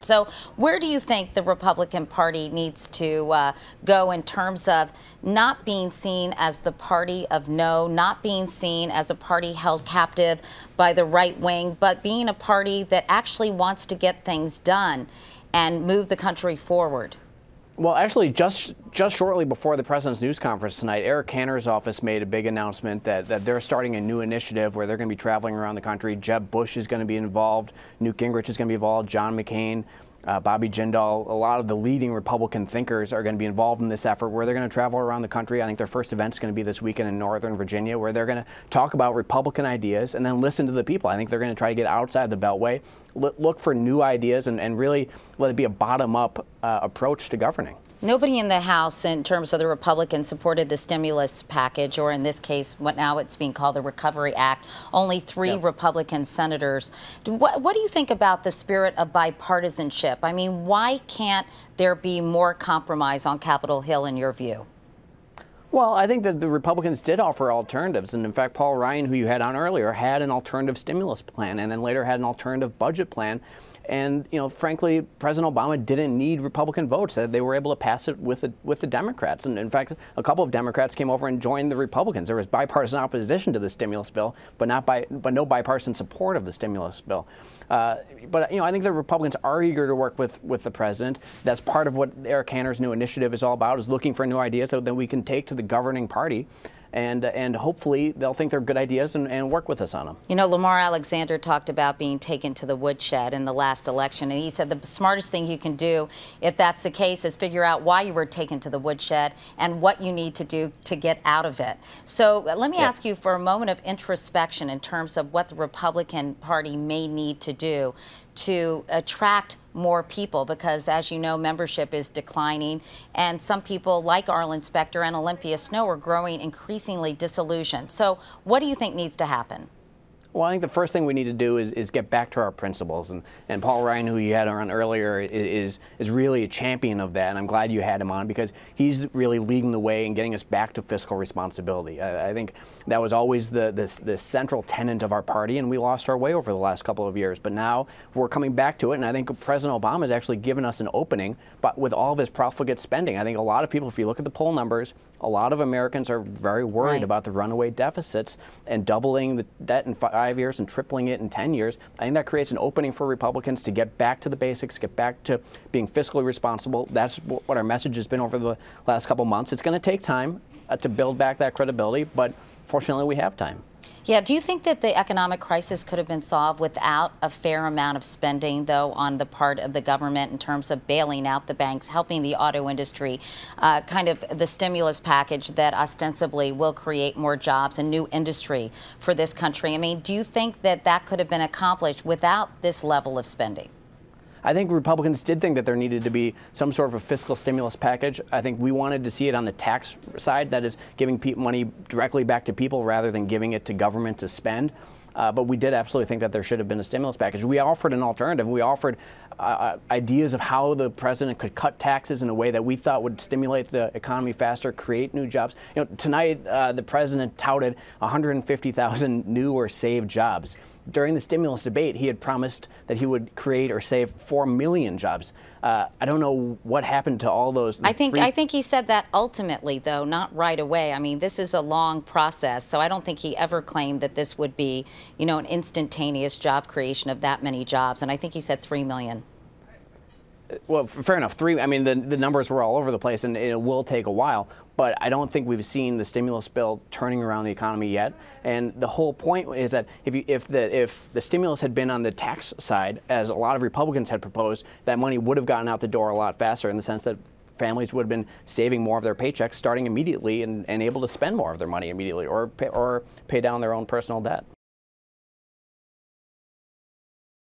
So where do you think the Republican Party needs to go in terms of not being seen as the party of no, not being seen as a party held captive by the right wing, but being a party that actually wants to get things done and move the country forward? Well, actually, just shortly before the president's news conference tonight, Eric Cantor's office made a big announcement that they're starting a new initiative where they're going to be traveling around the country. Jeb Bush is going to be involved. Newt Gingrich is going to be involved. John McCain, Bobby Jindal, a lot of the leading Republican thinkers are going to be involved in this effort where they're going to travel around the country. I think their first event is going to be this weekend in Northern Virginia, where they're going to talk about Republican ideas and then listen to the people. I think they're going to try to get outside the Beltway, look for new ideas, and really let it be a bottom-up approach to governing. Nobody in the House, in terms of the Republicans, supported the stimulus package, or in this case, what now it's being called the Recovery Act. Only three Republican senators. What do you think about the spirit of bipartisanship? I mean, why can't there be more compromise on Capitol Hill, in your view? Well, I think that the Republicans did offer alternatives. And in fact, Paul Ryan, who you had on earlier, had an alternative stimulus plan and then later had an alternative budget plan. And, you know, frankly, President Obama didn't need Republican votes. They were able to pass it with the Democrats. And in fact, a couple of Democrats came over and joined the Republicans. There was bipartisan opposition to the stimulus bill, but no bipartisan support of the stimulus bill. But, you know, I think the Republicans are eager to work with the president. That's part of what Eric Cantor's new initiative is all about, is looking for new ideas that we can take to the governing party. And hopefully they'll think they're good ideas and work with us on them. You know, Lamar Alexander talked about being taken to the woodshed in the last election, and he said the smartest thing you can do, if that's the case, is figure out why you were taken to the woodshed and what you need to do to get out of it. So let me ask you for a moment of introspection in terms of what the Republican Party may need to do to attract more people, because, as you know, membership is declining, and some people like Arlen Specter and Olympia Snowe are growing increasingly disillusioned. So what do you think needs to happen? Well, I think the first thing we need to do is get back to our principles. And Paul Ryan, who you had on earlier, is really a champion of that. And I'm glad you had him on, because he's really leading the way and getting us back to fiscal responsibility. I think that was always the central tenet of our party, and we lost our way over the last couple of years. But now we're coming back to it, and I think President Obama has actually given us an opening, but with all of his profligate spending. I think a lot of people, if you look at the poll numbers, a lot of Americans are very worried about the runaway deficits, and doubling the debt in 5 years and tripling it in 10 years. I think that creates an opening for Republicans to get back to the basics, get back to being fiscally responsible. That's what our message has been over the last couple months. It's going to take time to build back that credibility, but fortunately we have time. Yeah, do you think that the economic crisis could have been solved without a fair amount of spending, though, on the part of the government in terms of bailing out the banks, helping the auto industry, kind of the stimulus package that ostensibly will create more jobs and new industry for this country? I mean, do you think that that could have been accomplished without this level of spending? I think Republicans did think that there needed to be some sort of a fiscal stimulus package. I think we wanted to see it on the tax side, that is giving money directly back to people rather than giving it to government to spend. But we did absolutely think that there should have been a stimulus package. We offered an alternative. We offered ideas of how the president could cut taxes in a way that we thought would stimulate the economy faster, create new jobs. You know, tonight the president touted 150,000 new or saved jobs. During the stimulus debate, he had promised that he would create or save 4 million jobs. I don't know what happened to all those. I think he said that ultimately, though, not right away. I mean, this is a long process, so I don't think he ever claimed that this would be, you know, an instantaneous job creation of that many jobs. And I think he said 3 million. Well, fair enough. I mean, the numbers were all over the place, and it will take a while. But I don't think we've seen the stimulus bill turning around the economy yet. And the whole point is that if the stimulus had been on the tax side, as a lot of Republicans had proposed, that money would have gotten out the door a lot faster, in the sense that families would have been saving more of their paychecks starting immediately and able to spend more of their money immediately, or pay down their own personal debt.